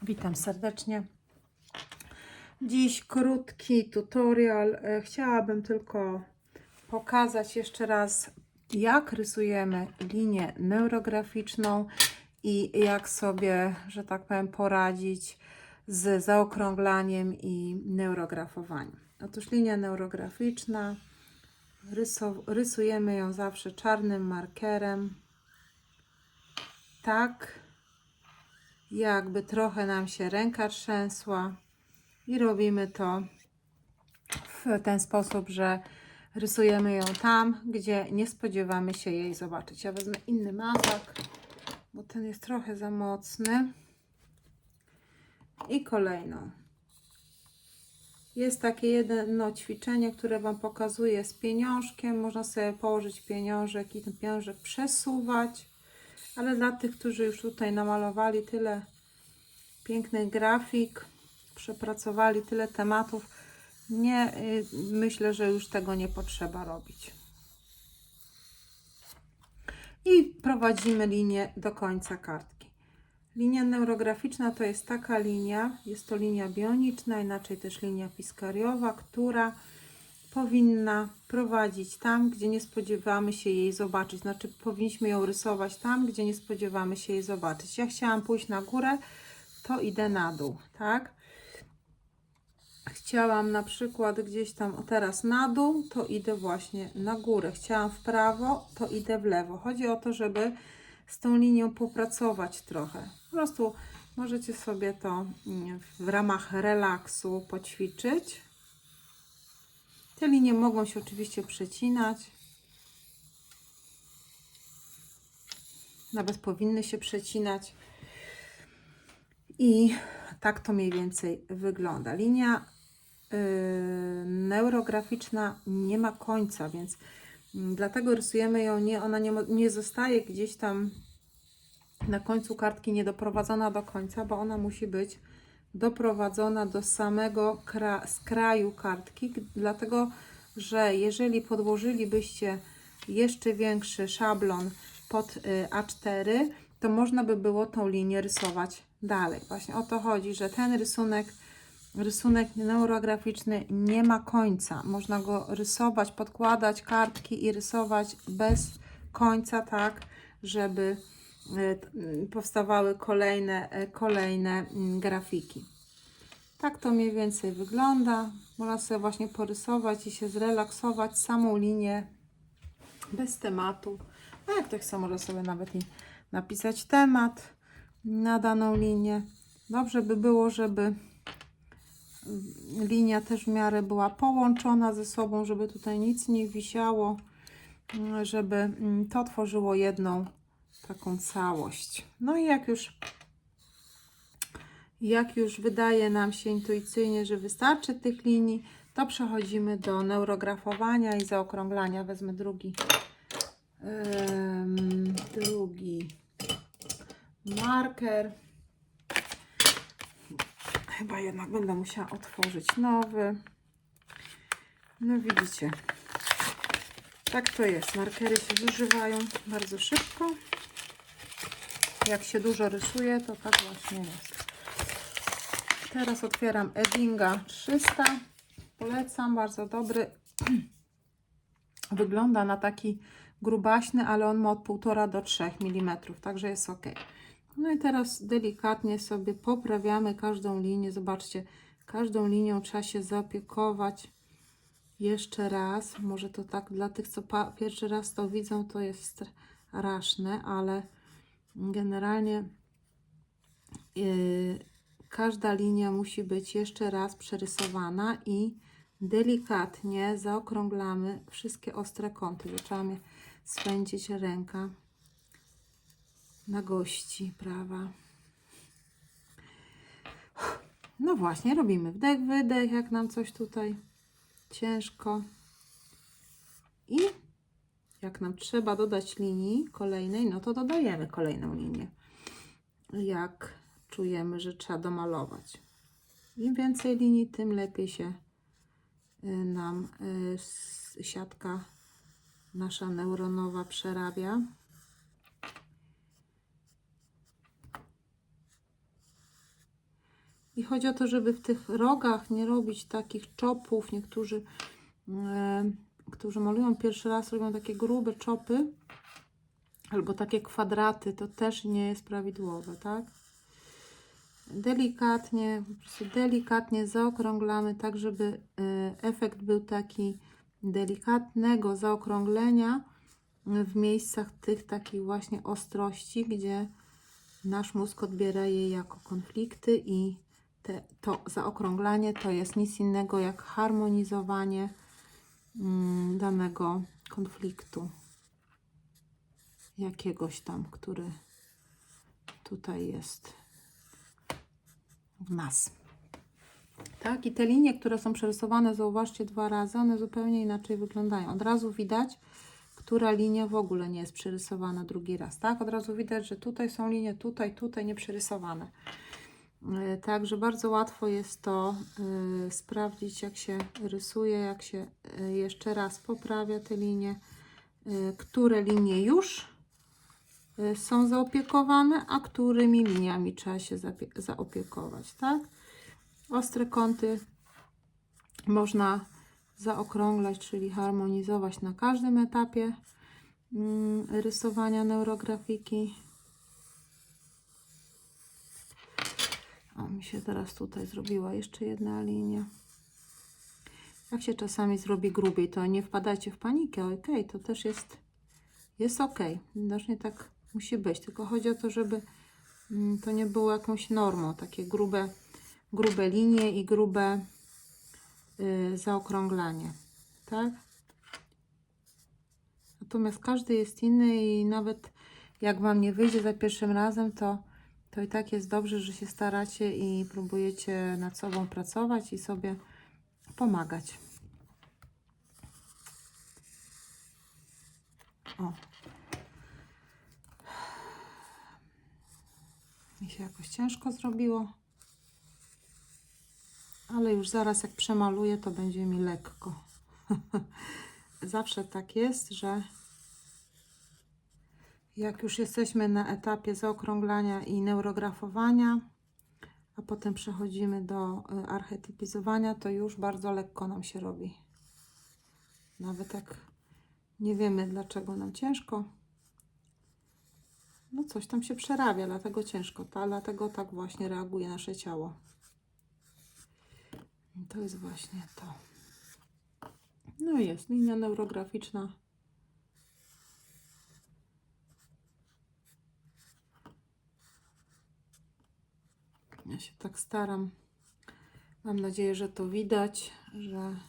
Witam serdecznie. Dziś krótki tutorial. Chciałabym tylko pokazać jeszcze raz, jak rysujemy linię neurograficzną i jak sobie, że tak powiem, poradzić z zaokrąglaniem i neurografowaniem. Otóż linia neurograficzna, rysujemy ją zawsze czarnym markerem, tak jakby trochę nam się ręka trzęsła, i robimy to w ten sposób, że rysujemy ją tam, gdzie nie spodziewamy się jej zobaczyć. Ja wezmę inny mazak, bo ten jest trochę za mocny. I kolejną. Jest takie jedno ćwiczenie, które Wam pokazuję z pieniążkiem. Można sobie położyć pieniążek i ten pieniążek przesuwać. Ale dla tych, którzy już tutaj namalowali tyle pięknych grafik, przepracowali tyle tematów, myślę, że już tego nie potrzeba robić. I prowadzimy linię do końca kartki. Linia neurograficzna to jest taka linia, jest to linia bioniczna, inaczej też linia piskariowa, która powinna prowadzić tam, gdzie nie spodziewamy się jej zobaczyć. Znaczy powinniśmy ją rysować tam, gdzie nie spodziewamy się jej zobaczyć. Ja chciałam pójść na górę, to idę na dół, tak? Chciałam na przykład gdzieś tam teraz na dół, to idę właśnie na górę. Chciałam w prawo, to idę w lewo. Chodzi o to, żeby z tą linią popracować trochę. Po prostu możecie sobie to w ramach relaksu poćwiczyć. Te linie mogą się oczywiście przecinać. Nawet powinny się przecinać. I tak to mniej więcej wygląda. Linia neurograficzna nie ma końca, więc dlatego rysujemy ją, ona nie zostaje gdzieś tam na końcu kartki niedoprowadzona do końca, bo ona musi być doprowadzona do samego skraju kartki, dlatego że jeżeli podłożylibyście jeszcze większy szablon pod A4, to można by było tą linię rysować dalej. Właśnie o to chodzi, że ten rysunek neurograficzny nie ma końca. Można go rysować, podkładać kartki i rysować bez końca, tak, żeby powstawały kolejne grafiki. Tak to mniej więcej wygląda. Można sobie właśnie porysować i się zrelaksować samą linię bez tematu. A jak ktoś chce, może sobie nawet i napisać temat na daną linię. Dobrze by było, żeby linia też w miarę była połączona ze sobą, żeby tutaj nic nie wisiało, żeby to tworzyło jedną taką całość. No i jak już wydaje nam się intuicyjnie, że wystarczy tych linii, to przechodzimy do neurografowania i zaokrąglania. Wezmę drugi marker. Chyba jednak będę musiała otworzyć nowy. No widzicie, tak to jest. Markery się zużywają bardzo szybko. Jak się dużo rysuje, to tak właśnie jest. Teraz otwieram Eddinga 300. Polecam, bardzo dobry. Wygląda na taki grubaśny, ale on ma od 1,5 do 3 mm, także jest ok. No i teraz delikatnie sobie poprawiamy każdą linię. Zobaczcie, każdą linią trzeba się zaopiekować jeszcze raz. Może to tak dla tych, co pierwszy raz to widzą, to jest straszne, ale generalnie każda linia musi być jeszcze raz przerysowana i delikatnie zaokrąglamy wszystkie ostre kąty. Zaczęła mnie swędzić ręka na gości, prawa. No właśnie, robimy wdech, wydech, jak nam coś tutaj ciężko. I jak nam trzeba dodać linii kolejnej, no to dodajemy kolejną linię. Jak czujemy, że trzeba domalować. Im więcej linii, tym lepiej się nam siatka nasza neuronowa przerabia. I chodzi o to, żeby w tych rogach nie robić takich czopów. Niektórzy, którzy malują pierwszy raz, robią takie grube czopy albo takie kwadraty. To też nie jest prawidłowe, tak? Delikatnie, po prostu delikatnie zaokrąglamy, tak żeby efekt był taki delikatnego zaokrąglenia w miejscach tych takich właśnie ostrości, gdzie nasz mózg odbiera je jako konflikty i to zaokrąglanie to jest nic innego jak harmonizowanie danego konfliktu jakiegoś tam, który tutaj jest w nas. Tak, i te linie, które są przerysowane, zauważcie 2 razy, one zupełnie inaczej wyglądają. Od razu widać, która linia w ogóle nie jest przerysowana drugi raz, tak? Od razu widać, że tutaj są linie, tutaj nie przerysowane. Także bardzo łatwo jest to sprawdzić, jak się rysuje, jak się jeszcze raz poprawia te linie, które linie już są zaopiekowane, a którymi liniami trzeba się zaopiekować, tak? Ostre kąty można zaokrąglać, czyli harmonizować na każdym etapie rysowania neurografiki. O, mi się teraz tutaj zrobiła jeszcze jedna linia. Jak się czasami zrobi grubiej, to nie wpadajcie w panikę. Ok, to też jest ok. Widocznie tak musi być. Tylko chodzi o to, żeby to nie było jakąś normą. Takie grube linie i grube zaokrąglanie. Tak? Natomiast każdy jest inny i nawet jak Wam nie wyjdzie za pierwszym razem, to i tak jest dobrze, że się staracie i próbujecie nad sobą pracować i sobie pomagać. O. Mi się jakoś ciężko zrobiło. Ale już zaraz jak przemaluję, to będzie mi lekko. Zawsze tak jest, że jak już jesteśmy na etapie zaokrąglania i neurografowania, a potem przechodzimy do archetypizowania, to już bardzo lekko nam się robi. Nawet jak nie wiemy, dlaczego nam ciężko. No coś tam się przerabia, dlatego ciężko. Dlatego tak właśnie reaguje nasze ciało. I to jest właśnie to. No i jest linia neurograficzna. Ja się tak staram. Mam nadzieję, że to widać, że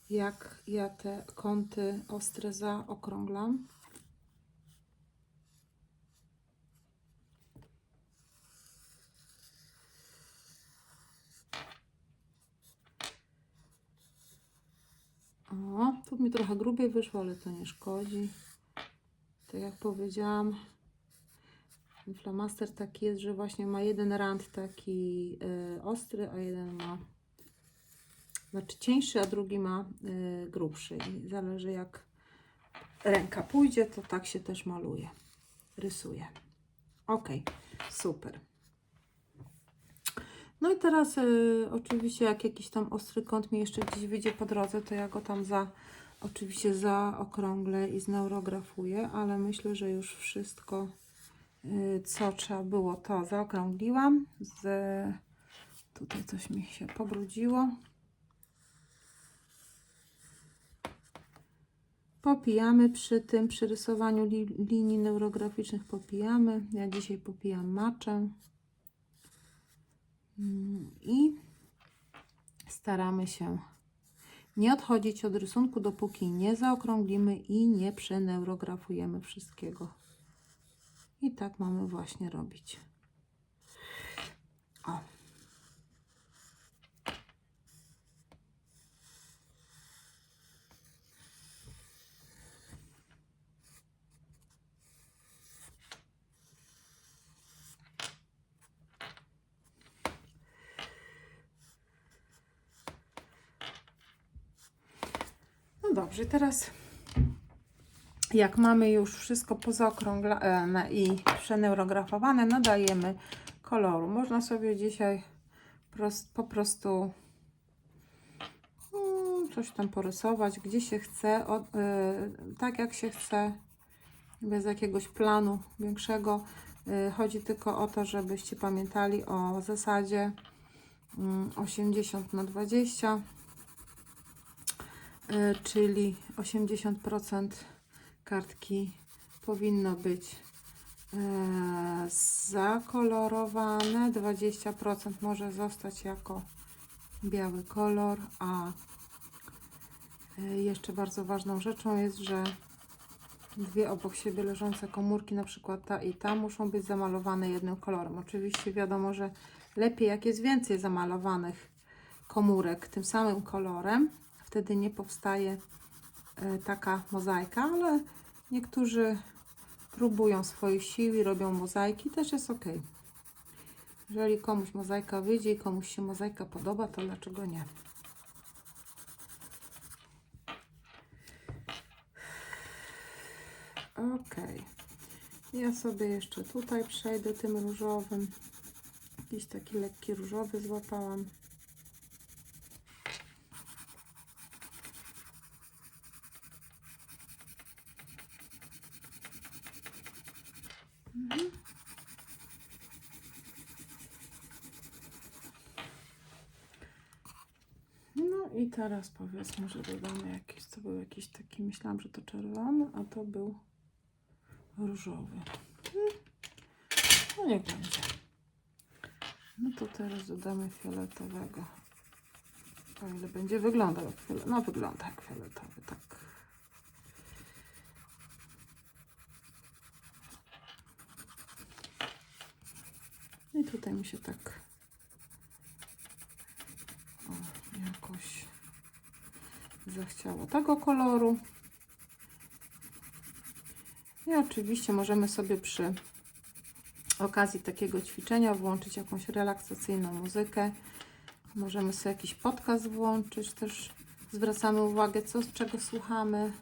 jak ja te kąty ostre zaokrąglam. O, tu mi trochę grubiej wyszło, ale to nie szkodzi. Tak jak powiedziałam, flamaster taki jest, że właśnie ma jeden rand taki ostry, a jeden ma, znaczy cieńszy, a drugi ma grubszy. I zależy jak ręka pójdzie, to tak się też maluje, rysuje. Ok, super. No i teraz oczywiście jak jakiś tam ostry kąt mi jeszcze gdzieś wyjdzie po drodze, to ja go tam oczywiście zaokrąglę i zneurografuję, ale myślę, że już wszystko co trzeba było, to zaokrągliłam. Tutaj coś mi się pobrudziło. Popijamy przy rysowaniu linii neurograficznych popijamy. Ja dzisiaj popijam matchę. I staramy się nie odchodzić od rysunku, dopóki nie zaokrąglimy i nie przeneurografujemy wszystkiego. I tak mamy właśnie robić. O. No dobrze, teraz jak mamy już wszystko pozaokrąglane i przeneurografowane, nadajemy koloru. Można sobie dzisiaj po prostu coś tam porysować, gdzie się chce, tak jak się chce, bez jakiegoś planu większego. Chodzi tylko o to, żebyście pamiętali o zasadzie 80/20, czyli 80% kartki powinno być zakolorowane, 20% może zostać jako biały kolor, a jeszcze bardzo ważną rzeczą jest, że dwie obok siebie leżące komórki, na przykład ta i ta, muszą być zamalowane jednym kolorem. Oczywiście wiadomo, że lepiej jak jest więcej zamalowanych komórek tym samym kolorem, wtedy nie powstaje taka mozaika, ale niektórzy próbują swoich sił i robią mozaiki, też jest ok. Jeżeli komuś mozaika wyjdzie i komuś się mozaika podoba, to dlaczego nie? Ok. Ja sobie jeszcze tutaj przejdę tym różowym. Jakiś taki lekki różowy złapałam. No i teraz powiedzmy, że dodamy jakiś, to był jakiś taki, myślałam, że to czerwony, a to był różowy. No niech będzie. No to teraz dodamy fioletowego. O ile będzie wyglądał jak fioletowy. No wygląda jak fioletowy, tak. I tutaj mi się tak jakoś zachciało tego koloru. I oczywiście możemy sobie przy okazji takiego ćwiczenia włączyć jakąś relaksacyjną muzykę. Możemy sobie jakiś podcast włączyć, też zwracamy uwagę, czego słuchamy.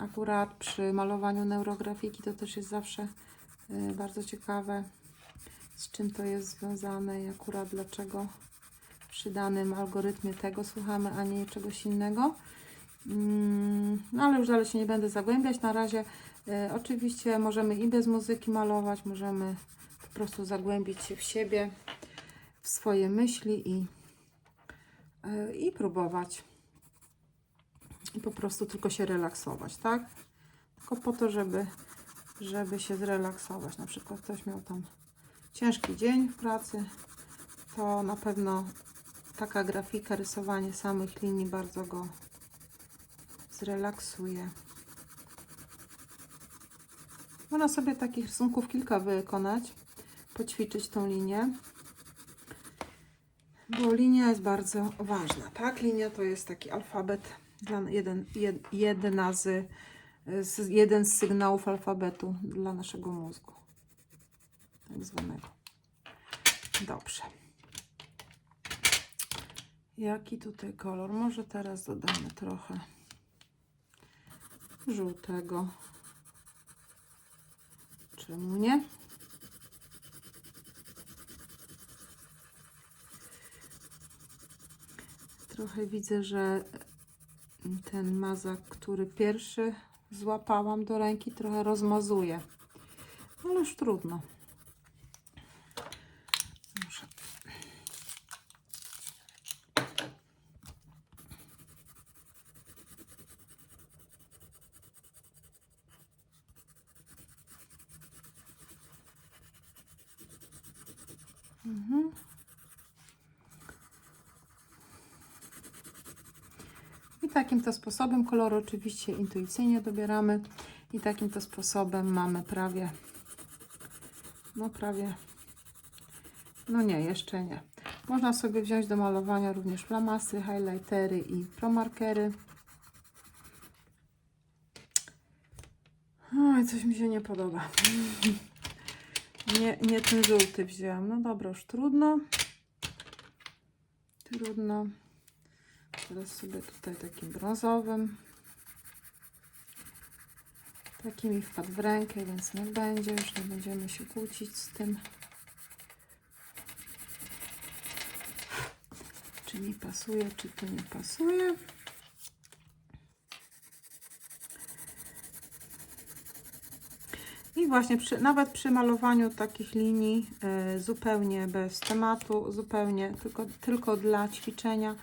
Akurat przy malowaniu neurografiki to też jest zawsze bardzo ciekawe, z czym to jest związane i akurat dlaczego przy danym algorytmie tego słuchamy, a nie czegoś innego. No ale już dalej się nie będę zagłębiać. Na razie oczywiście możemy i bez muzyki malować, możemy po prostu zagłębić się w siebie, w swoje myśli i próbować. I po prostu tylko się relaksować, tak? Tylko po to, żeby się zrelaksować. Na przykład ktoś miał tam ciężki dzień w pracy, to na pewno taka grafika, rysowanie samych linii bardzo go zrelaksuje. Można sobie takich rysunków kilka wykonać, poćwiczyć tą linię, bo linia jest bardzo ważna, tak? Linia to jest taki alfabet, jeden z sygnałów alfabetu dla naszego mózgu, tak zwanego. Dobrze. Jaki tutaj kolor? Może teraz dodamy trochę żółtego. Czemu nie? Trochę widzę, że ten mazak, który pierwszy złapałam do ręki, trochę rozmazuje. Ale już trudno. Muszę. I takim to sposobem, kolory oczywiście intuicyjnie dobieramy i takim to sposobem mamy prawie, no nie, jeszcze nie. Można sobie wziąć do malowania również flamasy, highlightery i promarkery. Oj, coś mi się nie podoba. Nie ten żółty wzięłam. No dobra, już trudno. Trudno. Teraz sobie tutaj takim brązowym. Taki mi wpadł w rękę, więc niech będzie. Już nie będziemy się kłócić z tym. Czy mi pasuje, czy to nie pasuje. I właśnie nawet przy malowaniu takich linii zupełnie bez tematu, zupełnie tylko dla ćwiczenia,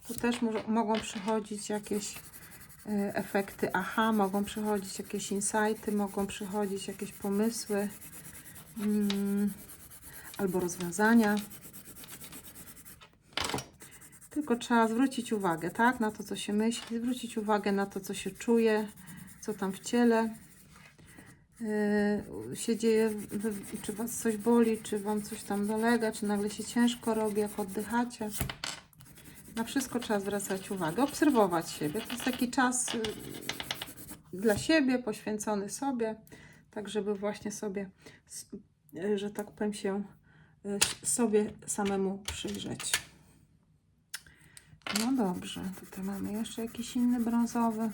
to też mogą przychodzić jakieś efekty aha, mogą przychodzić jakieś insighty, mogą przychodzić jakieś pomysły albo rozwiązania. Tylko trzeba zwrócić uwagę, tak, na to, co się myśli, zwrócić uwagę na to, co się czuje, co tam w ciele się dzieje, czy Was coś boli, czy Wam coś tam dolega, czy nagle się ciężko robi, jak oddychacie. Na wszystko trzeba zwracać uwagę, obserwować siebie. To jest taki czas dla siebie, poświęcony sobie, tak żeby właśnie sobie, że tak powiem, się sobie samemu przyjrzeć. No dobrze, tutaj mamy jeszcze jakiś inny brązowy.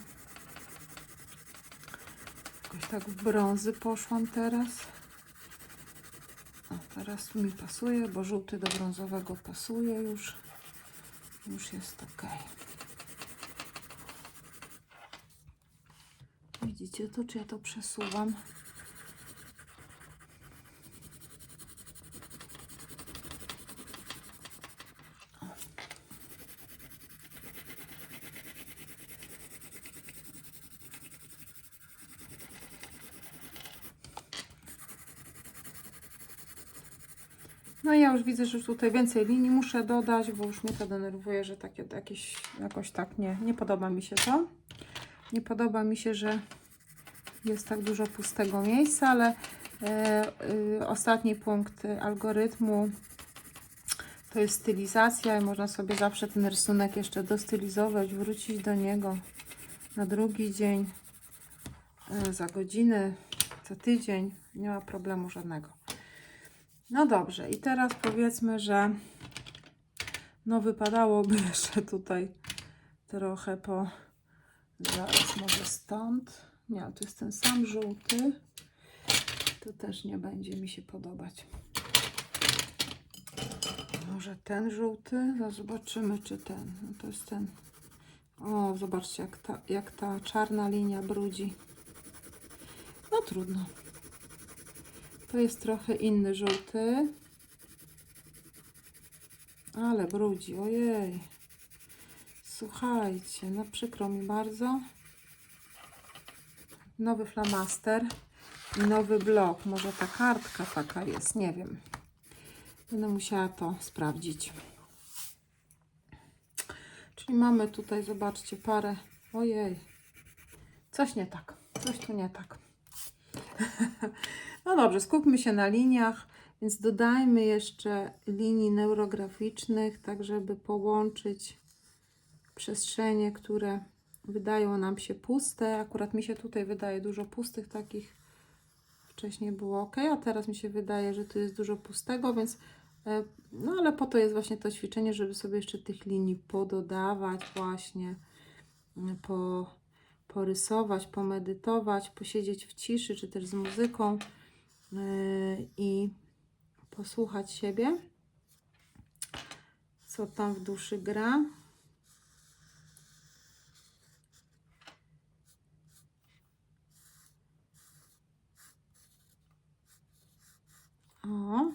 Jakoś tak w brązy poszłam teraz. O, teraz mi pasuje, bo żółty do brązowego pasuje już. Już jest ok. Widzicie to, czy ja to przesuwam? No i ja już widzę, że już tutaj więcej linii muszę dodać, bo już mnie to denerwuje, że takie jakieś, jakoś tak nie podoba mi się to. Nie podoba mi się, że jest tak dużo pustego miejsca, ale ostatni punkt algorytmu to jest stylizacja i można sobie zawsze ten rysunek jeszcze dostylizować, wrócić do niego na drugi dzień, za godzinę, za tydzień. Nie ma problemu żadnego. No dobrze, i teraz powiedzmy, że no wypadałoby jeszcze tutaj trochę zaraz może stąd. Nie, to jest ten sam żółty. To też nie będzie mi się podobać. Może ten żółty? Zobaczymy, czy ten. No to jest ten. O, zobaczcie, jak ta czarna linia brudzi. No trudno. To jest trochę inny żółty. Ale brudzi, ojej. Słuchajcie, no przykro mi bardzo. Nowy flamaster i nowy blok. Może ta kartka taka jest, nie wiem. Będę musiała to sprawdzić. Czyli mamy tutaj, zobaczcie, parę. Ojej, coś nie tak. Coś tu nie tak. No dobrze, skupmy się na liniach, więc dodajmy jeszcze linii neurograficznych, tak żeby połączyć przestrzenie, które wydają nam się puste. Akurat mi się tutaj wydaje dużo pustych takich. Wcześniej było ok, a teraz mi się wydaje, że tu jest dużo pustego, więc no ale po to jest właśnie to ćwiczenie, żeby sobie jeszcze tych linii pododawać właśnie, porysować, pomedytować, posiedzieć w ciszy, czy też z muzyką i posłuchać siebie, co tam w duszy gra. O.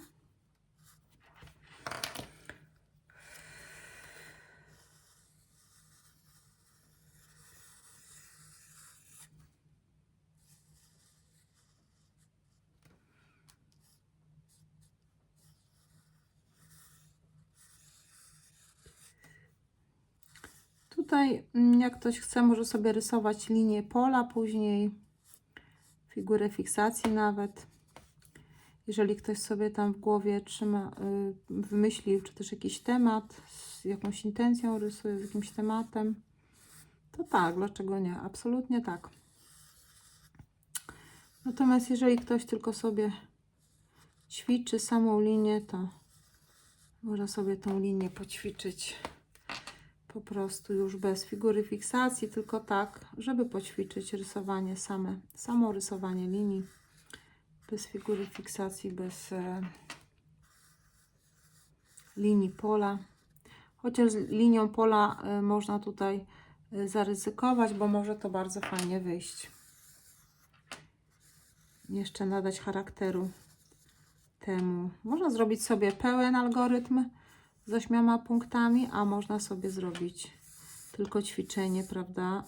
Tutaj, jak ktoś chce, może sobie rysować linię pola, później figurę fiksacji nawet. Jeżeli ktoś sobie tam w głowie trzyma, wymyślił, czy też jakiś temat, z jakąś intencją rysuje, z jakimś tematem, to tak, dlaczego nie? Absolutnie tak. Natomiast jeżeli ktoś tylko sobie ćwiczy samą linię, to można sobie tą linię poćwiczyć po prostu już bez figury fiksacji, tylko tak, żeby poćwiczyć rysowanie samo rysowanie linii, bez figury fiksacji, bez linii pola. chociaż z linią pola można tutaj zaryzykować, bo może to bardzo fajnie wyjść. Jeszcze nadać charakteru temu. Można zrobić sobie pełen algorytm z 8 punktami, a można sobie zrobić tylko ćwiczenie, prawda,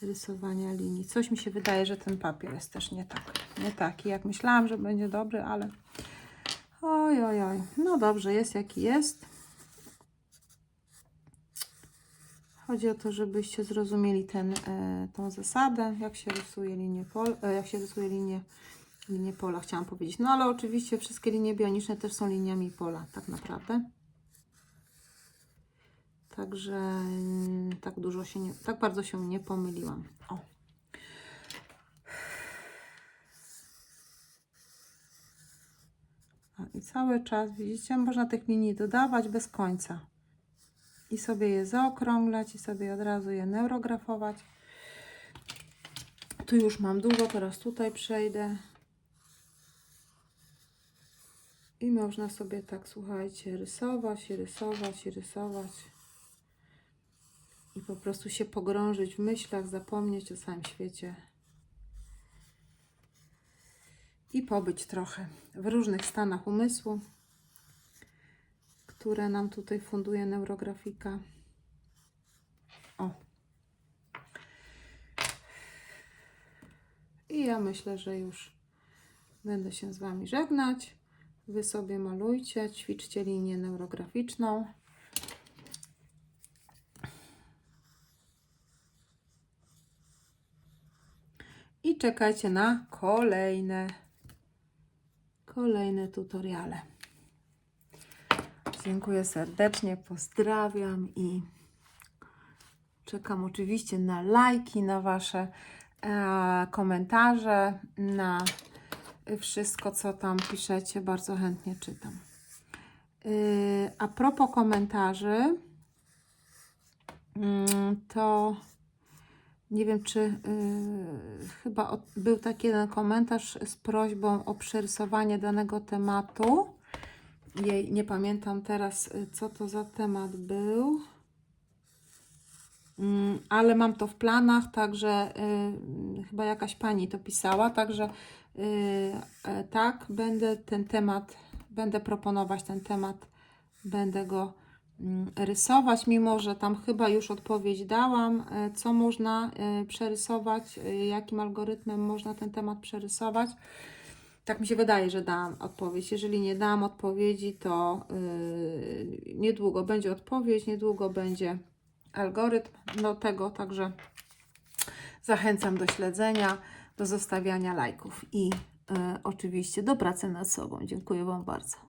rysowania linii. Coś mi się wydaje, że ten papier jest też nie taki, jak myślałam, że będzie dobry, ale oj, oj, oj. No dobrze, jest jaki jest. Chodzi o to, żebyście zrozumieli tą zasadę, jak się rysuje linię pola, chciałam powiedzieć. No ale oczywiście wszystkie linie bioniczne też są liniami pola, tak naprawdę. Także tak bardzo się nie pomyliłam. O. I cały czas, widzicie, można tych linii dodawać bez końca. I sobie je zaokrąglać, i sobie od razu je neurografować. Tu już mam dużo, teraz tutaj przejdę. I można sobie tak, słuchajcie, rysować, rysować, rysować. I po prostu się pogrążyć w myślach, zapomnieć o całym świecie. I pobyć trochę w różnych stanach umysłu, które nam tutaj funduje neurografika. O. I ja myślę, że już będę się z Wami żegnać. Wy sobie malujcie, ćwiczcie linię neurograficzną. I czekajcie na kolejne tutoriale. Dziękuję serdecznie, pozdrawiam i czekam oczywiście na lajki, na Wasze komentarze, na wszystko, co tam piszecie, bardzo chętnie czytam. A propos komentarzy, to nie wiem, czy chyba był taki jeden komentarz z prośbą o przerysowanie danego tematu. Nie pamiętam teraz, co to za temat był, ale mam to w planach, także chyba jakaś pani to pisała, także tak, będę proponować ten temat, będę go rysować, mimo że tam chyba już odpowiedź dałam, co można przerysować, jakim algorytmem można ten temat przerysować. Tak mi się wydaje, że dałam odpowiedź. Jeżeli nie dałam odpowiedzi, to niedługo będzie odpowiedź, niedługo będzie algorytm do tego, także zachęcam do śledzenia, do zostawiania lajków i oczywiście do pracy nad sobą. Dziękuję Wam bardzo.